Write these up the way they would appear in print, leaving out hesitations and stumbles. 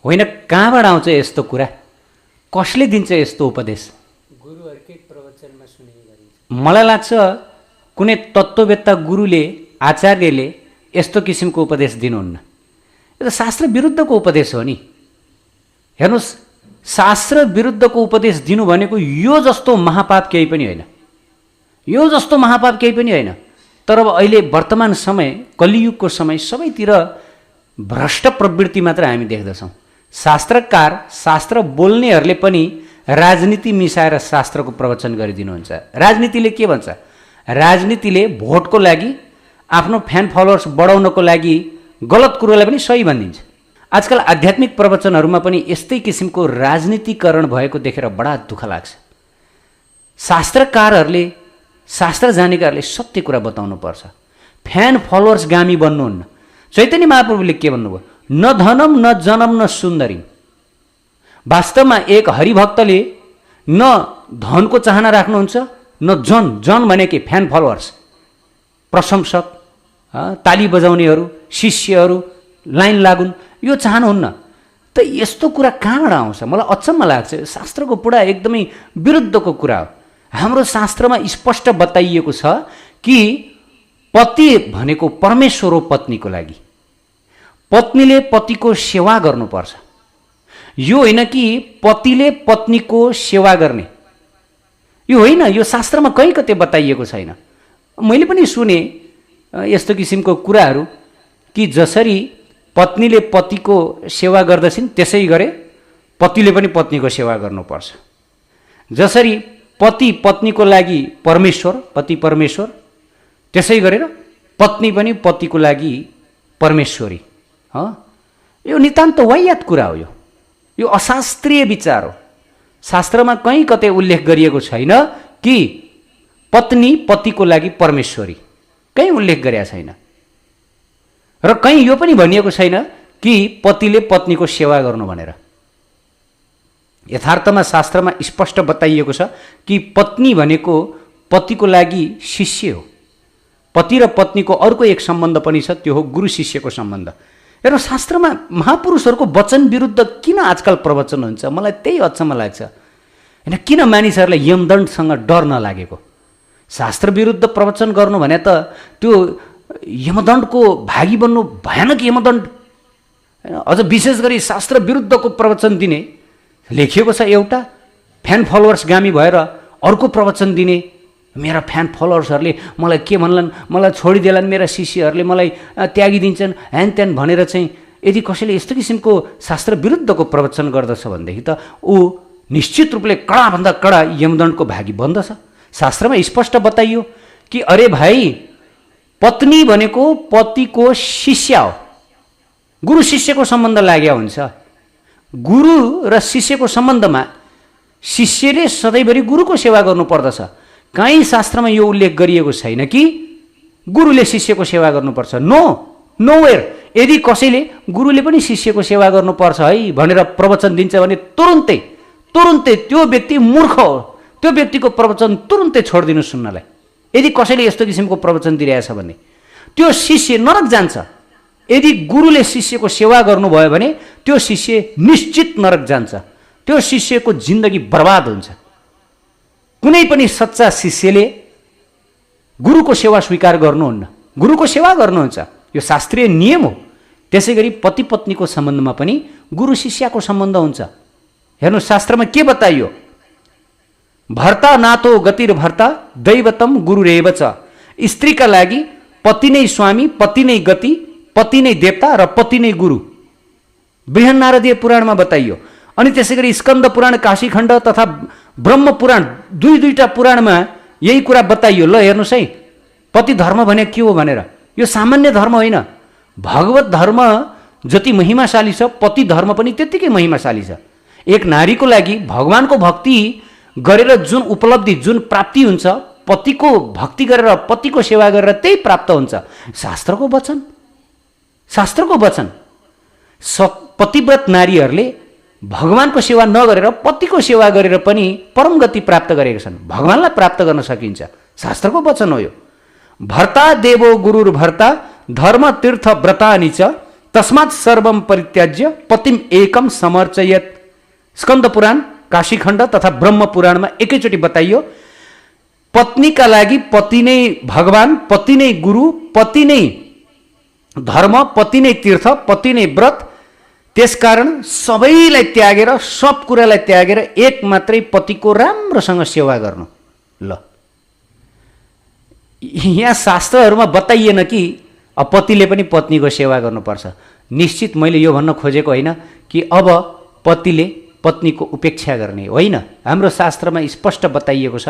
होइन, कहाँबाट आउँछ यस्तो कुरा? कसले दिन्छ यस्तो उपदेश? गुरुहरूकै प्रवचनमा सुनेको गरिन्छ। मलाई लाग्छ कुनै तत्त्ववेत्ता गुरुले, आचार्यले यस्तो किसिमको उपदेश दिनुहुन्न। यो त शास्त्र विरुद्धको उपदेश हो नि। हेर्नुहोस्, शास्त्र विरुद्धको उपदेश दिनु भनेको यो जस्तो महापाप केही पनि होइन। यो जस्तो महापाप केही पनि होइन। तर अब अहिले वर्तमान समय, कलियुगको समय, सबैतिर भ्रष्ट प्रवृत्ति मात्र हामी देख्दछौँ। शास्त्रकार, शास्त्र बोल्नेहरूले पनि राजनीति मिसाएर शास्त्रको प्रवचन गरिदिनुहुन्छ। राजनीतिले के भन्छ? राजनीतिले भोटको लागि, आफ्नो फ्यान फलोवर्स बढाउनको लागि गलत कुरोलाई पनि सही भनिदिन्छ। आजकल आध्यात्मिक प्रवचनहरूमा पनि यस्तै किसिमको राजनीतिकरण भएको देखेर बडा दुःख लाग्छ। शास्त्रकारहरूले, शास्त्र जानेकाहरूले सत्य कुरा बताउनु पर्छ। फ्यान फलोवर्स गामी बन्नुहुन्न। चैतन्य महाप्रभुले के भन्नुभयो? न धनम न जनम न सुन्दरी। वास्तवमा एक हरिभक्तले न धनको चाहना राख्नुहुन्छ, न जन भनेकै फ्यान फलोवर्स, प्रशंसक, ताली बजाउनेहरू, शिष्यहरू लाइन लागुन्, यो चाहनुहुन्न। त यस्तो कुरा कहाँबाट आउँछ? मलाई अचम्म लाग्छ। शास्त्रको पुरा एकदमै विरुद्धको कुरा हो। हाम्रो शास्त्रमा स्पष्ट बताइएको छ कि पति भनेको परमेश्वर हो। पत्नीको लागि पत्नीले पतिको सेवा गर्नुपर्छ। यो होइन कि पतिले पत्नीको सेवा गर्ने, यो होइन। यो शास्त्रमा कहीँ कतै बताइएको छैन। मैले पनि सुने यस्तो किसिमको कुराहरू कि जसरी पत्नीले पतिको सेवा गर्दछिन् त्यसै गरे पतिले पनि पत्नीको सेवा गर्नुपर्छ। जसरी पति पत्नीको लागि परमेश्वर, पति परमेश्वर, त्यसै गरेर पत्नी पनि पतिको लागि परमेश्वरी। यो नितान्त वाहियात कुरा हो। यो अशास्त्रीय विचार हो। शास्त्रमा कहीँ कतै उल्लेख गरिएको छैन कि पत्नी पतिको लागि परमेश्वरी, कहीँ उल्लेख गरेका छैन। र कहीँ यो पनि भनिएको छैन कि पतिले पत्नीको सेवा गर्नु भनेर। यथार्थमा शास्त्रमा स्पष्ट बताइएको छ कि पत्नी भनेको पतिको लागि शिष्य हो। पति र पत्नीको अर्को एक सम्बन्ध पनि छ, त्यो हो गुरु शिष्यको सम्बन्ध। हेर्नु, शास्त्रमा महापुरुषहरूको वचन विरुद्ध किन आजकल प्रवचन हुन्छ? मलाई त्यही अचम्म लाग्छ। होइन, किन मानिसहरूलाई यमदण्डसँग डर नलागेको? शास्त्र विरुद्ध प्रवचन गर्नु भने त त्यो यमदण्डको भागी बन्नु, भयानक यमदण्ड। अझ विशेष गरी शास्त्र विरुद्धको प्रवचन दिने लेखिएको छ। एउटा फ्यान फलोवर्स गामी भएर अर्को प्रवचन दिने, मेरा फ्यान फलोवर्सहरूले मलाई के भन्लान्, मलाई छोडिदेलान्, मेरा शिष्यहरूले मलाई त्यागिदिन्छन्, ह्यान त्यान भनेर चाहिँ यदि कसैले यस्तो किसिमको शास्त्र विरुद्धको प्रवचन गर्दछ भनेदेखि त ऊ निश्चित रूपले कडाभन्दा कडा यमदण्डको भागी बन्दछ। शास्त्रमा स्पष्ट बताइयो कि अरे भाइ, पत्नी भनेको पतिको शिष्य हो। गुरु शिष्यको सम्बन्ध लाग्या हुन्छ। गुरु र शिष्यको सम्बन्धमा शिष्यले सधैँभरि गुरुको सेवा गर्नुपर्दछ। कहीँ शास्त्रमा यो उल्लेख गरिएको छैन कि गुरुले शिष्यको सेवा गर्नुपर्छ। नोवेयर। यदि कसैले गुरुले पनि शिष्यको सेवा गर्नुपर्छ है भनेर प्रवचन दिन्छ भने तुरुन्तै त्यो व्यक्ति मूर्ख हो। त्यो व्यक्तिको प्रवचन तुरुन्तै छोडिदिनु सुन्नलाई। यदि कसैले यस्तो किसिमको प्रवचन दिइरहेछ भने त्यो शिष्य नरक जान्छ। यदि गुरुले शिष्यको सेवा गर्नुभयो भने त्यो शिष्य निश्चित नरक जान्छ। त्यो शिष्यको जिन्दगी बर्बाद हुन्छ। कुनै पनि सच्चा शिष्यले गुरुको सेवा स्वीकार गर्नुहुन्न, गुरुको सेवा गर्नुहुन्छ। यो शास्त्रीय नियम हो। त्यसै गरी पति पत्नीको सम्बन्धमा पनि गुरु शिष्यको सम्बन्ध हुन्छ। हेर्नु, शास्त्रमा के बताइयो? भर्ता नातो गतिर्भर्ता दैवतम गुरुरेव च। स्त्रीका लागि पति नै स्वामी, पति नै गति, पति नै देवता र पति नै गुरु। बृहन्नारदीय पुराणमा बताइयो। अनि त्यसै गरी स्कन्द पुराण, काशीखण्ड तथा ब्रह्म पुराण, दुईटा पुराणमा यही कुरा बताइयो। ल हेर्नुहोस् है, पति धर्म भने के हो भनेर। यो सामान्य धर्म होइन। भगवत धर्म जति महिमाशाली छ, पति धर्म पनि त्यत्तिकै महिमाशाली छ। एक नारीको लागि भगवानको भक्ति गरेर जुन उपलब्धि, जुन प्राप्ति हुन्छ, पतिको भक्ति गरेर, पतिको सेवा गरेर त्यही प्राप्त हुन्छ। शास्त्रको वचन पतिव्रत नारीहरूले भगवानको सेवा नगरेर पतिको सेवा गरेर पनि परम गति प्राप्त गरेका छन्। भगवानलाई प्राप्त गर्न सकिन्छ। शास्त्रको वचन हो यो। भर्ता देवो गुरुर्भर्ता धर्म तीर्थ व्रतानि च तस्मात् सर्वम परित्याज्य पतिम एकम समर्चयत। स्कन्द पुराण, काशीखण्ड तथा ब्रह्म पुराणमा एकैचोटि बताइयो पत्नीका लागि पति नै भगवान, पति नै गुरु, पति नै धर्म, पति नै तीर्थ, पति नै व्रत। त्यसकारण सबैलाई त्यागेर, सब कुरालाई त्यागेर एक मात्रै पतिको राम्रोसँग सेवा गर्नु। ल, यहाँ शास्त्रहरूमा बताइएन कि पतिले पनि पत्नीको सेवा गर्नुपर्छ। निश्चित मैले यो भन्न खोजेको होइन कि अब पतिले पत्नीको उपेक्षा गर्ने होइन। हाम्रो शास्त्रमा स्पष्ट बताइएको छ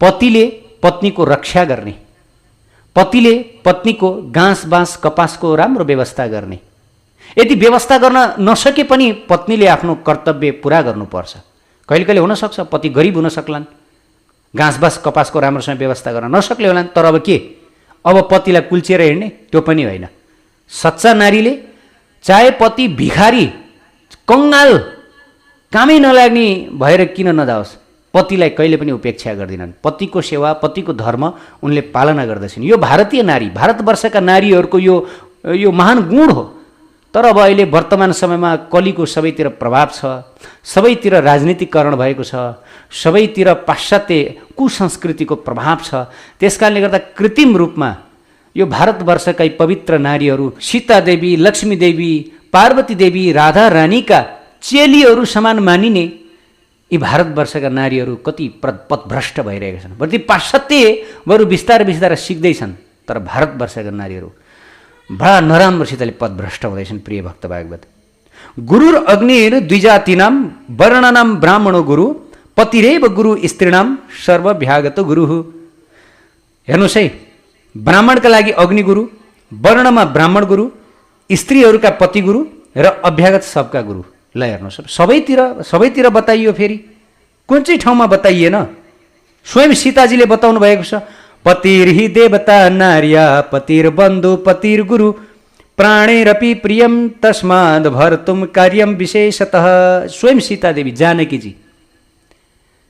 पतिले पत्नीको रक्षा गर्ने, पतिले पत्नीको घाँस बाँस कपासको राम्रो व्यवस्था गर्ने। यदि व्यवस्था गर्न नसके पनि पत्नीले आफ्नो कर्तव्य पुरा गर्नुपर्छ। कहिले कहिले हुनसक्छ पति गरिब हुन सक्लान्, घाँस बाँस कपासको राम्रोसँग व्यवस्था गर्न नसक्ले होलान्, तर अब के, अब पतिलाई कुल्चिएर हिँड्ने त्यो पनि होइन। सच्चा नारीले चाहे पति भिखारी कङ्गाल कामै नलाग्ने भएर किन नजाओस्, पतिलाई कहिले पनि उपेक्षा गर्दिनन्। पतिको सेवा, पतिको धर्म उनले पालना गर्दछन्। यो भारतीय नारी, भारतवर्षका नारीहरूको यो महान गुण हो। तर अब अहिले वर्तमान समयमा कलीको सबैतिर प्रभाव छ, सबैतिर राजनीतिकरण भएको छ, सबैतिर पाश्चात्य कुसंस्कृतिको प्रभाव छ। त्यसकारणले गर्दा कृत्रिम रूपमा यो भारतवर्षकै पवित्र नारीहरू सीता देवी, लक्ष्मी देवी, पार्वती देवी, राधा रानीका चेलीहरू समान मानिने यी भारतवर्षका नारीहरू कति पथभ्रष्ट भइरहेका छन्। बरु पाश्चात्य बरु बिस्तारै बिस्तारै सिक्दैछन्, तर भारतवर्षका नारीहरू बडा नराम्रोसितले पथभ्रष्ट हुँदैछन्। प्रिय भक्त भागवत, गुरुर अग्निर द्विजातीनाम वर्णनाम ब्राह्मणो गुरु, पतिरेव गुरु स्त्रीणाम सर्वभ्यागत गुरु। हेर्नुहोस् है, ब्राह्मणका लागि अग्नि गुरु, वर्णमा ब्राह्मण गुरु, स्त्रीहरूका पति गुरु र अभ्यागत सबका गुरु। ल हेर्नुहोस्, सबैतिर बताइयो, फेरि कुन चाहिँ ठाउँमा बताइएन? स्वयं सीताजीले बताउनु भएको छ, पतिर्हि देवता नार्या पतिर्बन्धु पतिर्गुरु प्राणेरपि प्रियम तस्माद् भर्तुम कार्यम विशेषतः। स्वयं सीता देवी, जानकीजी,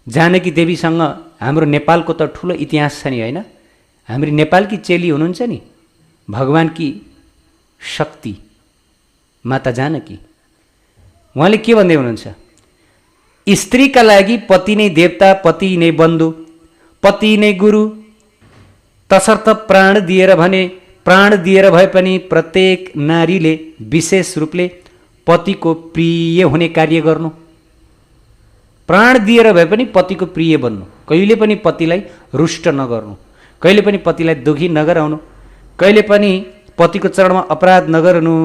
जानकी देवीसँग हाम्रो नेपालको त ठुलो इतिहास छ नि, होइन? हाम्रो नेपालकी चेली हुनुहुन्छ नि, भगवानकी शक्ति माता जानकी। उहाँले के भन्दै हुनुहुन्छ? स्त्रीका लागि पति नै देवता, पति नै बन्धु, पति नै गुरु, तसर्थ प्राण दिएर भने, प्राण दिएर भए पनि प्रत्येक नारीले विशेष रूपले पतिको प्रिय हुने कार्य गर्नु। प्राण दिएर भए पनि पतिको प्रिय बन्नु, कहिले पनि पतिलाई रुष्ट नगर्नु, कहिले पनि पतिलाई दुखी नगराउनु, कहिले पनि पतिको चरणमा अपराध नगर्नु।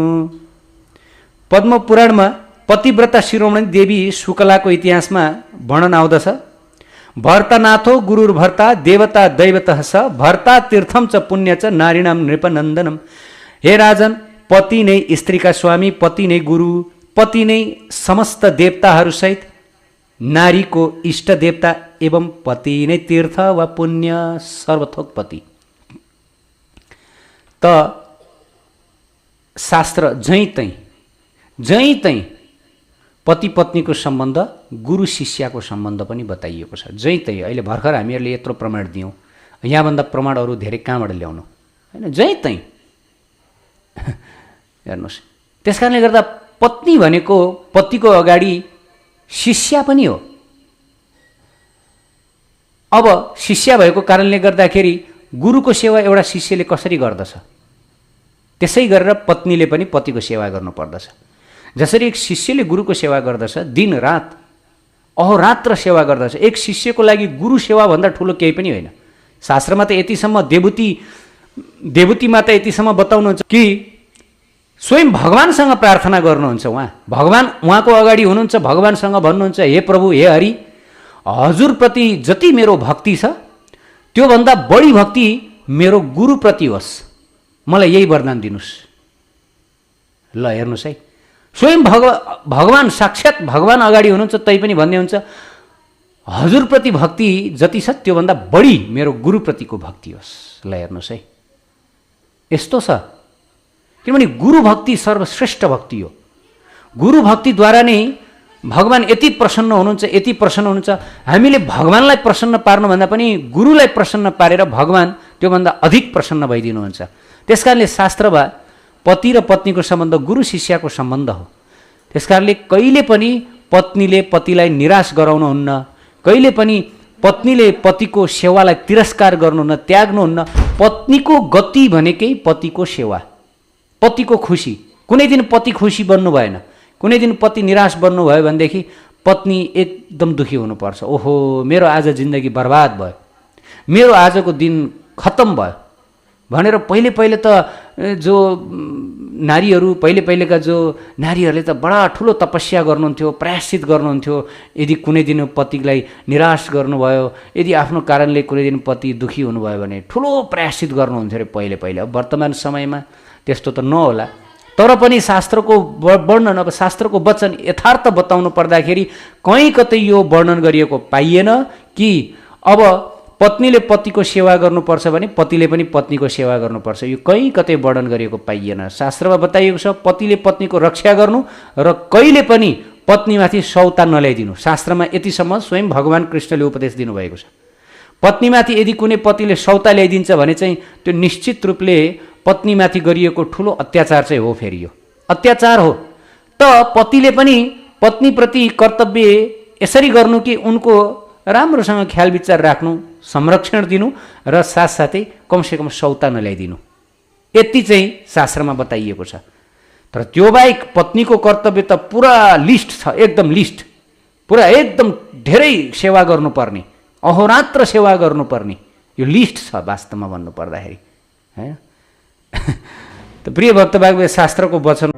पद्म पुराणमा पतिव्रता शिरोमणि देवी शुक्लाको इतिहासमा वर्णन आउँदछ, भर्तानाथो गुरुर्भर्ता देवता दैवतः स भर्ता तीर्थम च पुण्य च नारीणाम नृपनन्दनम। हे राजन, पति नै स्त्रीका स्वामी, पति नै गुरु, पति नै समस्त देवताहरूसहित नारीको इष्ट देवता एवं पति नै तीर्थ वा पुण्य सर्वथोक पति। त शास्त्र जहीँ तहीँ पति पत्नीको सम्बन्ध, गुरु शिष्यको सम्बन्ध पनि बताइएको छ। जहीँ तहीँ अहिले भर्खर हामीहरूले यत्रो प्रमाण दियौँ, यहाँभन्दा प्रमाण अरू धेरै कहाँबाट ल्याउनु, होइन? जहीँ तहीँ हेर्नुहोस्। त्यस कारणले गर्दा पत्नी भनेको पतिको अगाडि शिष्या पनि हो। अब शिष्या भएको कारणले गर्दाखेरि गुरुको सेवा एउटा शिष्यले कसरी गर्दछ, त्यसै गरेर पत्नीले पनि पतिको सेवा गर्नुपर्दछ। जसरी एक शिष्यले गुरुको सेवा गर्दछ, दिन रात अहोरात्र सेवा गर्दछ, एक शिष्यको लागि गुरु सेवा भन्दा ठुलो केही पनि होइन। शास्त्रमा त यतिसम्म देवती माता यतिसम्म बताउनुहुन्छ कि स्वयं भगवानसँग प्रार्थना गर्नुहुन्छ। भगवान उहाँको अगाडि हुनुहुन्छ, भगवानसँग भन्नुहुन्छ, हे प्रभु, हे हरि, हजुरप्रति जति मेरो भक्ति छ त्योभन्दा बढी भक्ति मेरो गुरुप्रति होस्, मलाई यही वरदान दिनुहोस्। ल हेर्नुहोस् है, स्वयं भगवान साक्षात् भगवान अगाडि हुनुहुन्छ, तै पनि भन्ने हुन्छ हजुरप्रति भक्ति जति छ त्योभन्दा बढी मेरो गुरुप्रतिको भक्ति होस्। ल हेर्नुहोस् है, यस्तो छ। किनभने गुरु भक्ति सर्वश्रेष्ठ भक्ति हो। गुरु भक्तिद्वारा नै भगवान यति प्रसन्न हुनुहुन्छ, यति प्रसन्न हुनुहुन्छ। हामीले भगवानलाई प्रसन्न पार्नुभन्दा पनि गुरुलाई प्रसन्न पारेर भगवान त्योभन्दा अधिक प्रसन्न भइदिनुहुन्छ। त्यसकारणले शास्त्रमा पति र पत्नीको सम्बन्ध गुरु शिष्यको सम्बन्ध हो। त्यसकारणले कहिले पनि पत्नीले पतिलाई निराश गराउनुहुन्न, कहिले पनि पत्नीले पतिको सेवालाई तिरस्कार गर्नुहुन्न, त्याग्नुहुन्न। पत्नीको गति भनेकै पतिको सेवा, पतिको खुसी। कुनै दिन पति खुसी बन्नु भएन, कुनै दिन पति निराश बन्नुभयो भनेदेखि पत्नी एकदम दुखी हुनुपर्छ। ओहो, मेरो आज जिन्दगी बर्बाद भयो, मेरो आजको दिन खत्तम भयो भनेर पहिले पहिले त जो नारीहरू पहिलेका जो नारीहरूले त बडा ठुलो तपस्या गर्नुहुन्थ्यो, प्रायश्चित गर्नुहुन्थ्यो। यदि कुनै दिन पतिलाई निराश गर्नुभयो, यदि आफ्नो कारणले कुनै दिन पति दुखी हुनुभयो भने ठुलो प्रायश्चित गर्नुहुन्थ्यो अरे पहिले पहिले। अब वर्तमान समयमा त्यस्तो त नहोला, तर पनि शास्त्रको वर्णन, अब शास्त्रको वचन यथार्थ बताउनु पर्दाखेरि कहीँ कतै यो वर्णन गरिएको पाइएन कि अब पत्नीले पतिको सेवा गर्नुपर्छ भने पतिले पनि पत्नीको सेवा गर्नुपर्छ। यो कहीँ कतै वर्णन गरिएको पाइएन। शास्त्रमा बताइएको छ पतिले पत्नीको रक्षा गर्नु र कहिले पनि पत्नीमाथि सौता नल्याइदिनु। शास्त्रमा यतिसम्म स्वयं भगवान कृष्णले उपदेश दिनुभएको छ। पत्नीमाथि यदि कुनै पतिले सौता ल्याइदिन्छ भने चाहिँ त्यो निश्चित रूपले पत्नीमाथि गरिएको ठुलो अत्याचार चाहिँ हो। फेरि यो अत्याचार हो। त पतिले पनि पत्नीप्रति कर्तव्य यसरी गर्नु कि उनको राम्रोसँग ख्याल विचार राख्नु, संरक्षण दिनु र साथसाथै कमसेकम सौता नल्याइदिनु। यति चाहिँ शास्त्रमा बताइएको छ। तर त्यो बाहेक पत्नीको कर्तव्य त पुरा लिस्ट छ, एकदम लिस्ट, पुरा एकदम धेरै सेवा गर्नुपर्ने, अहोरात्र सेवा गर्नुपर्ने यो लिस्ट छ वास्तवमा भन्नु पर्दाखेरि। त प्रिय भक्तभाग, शास्त्रको वचन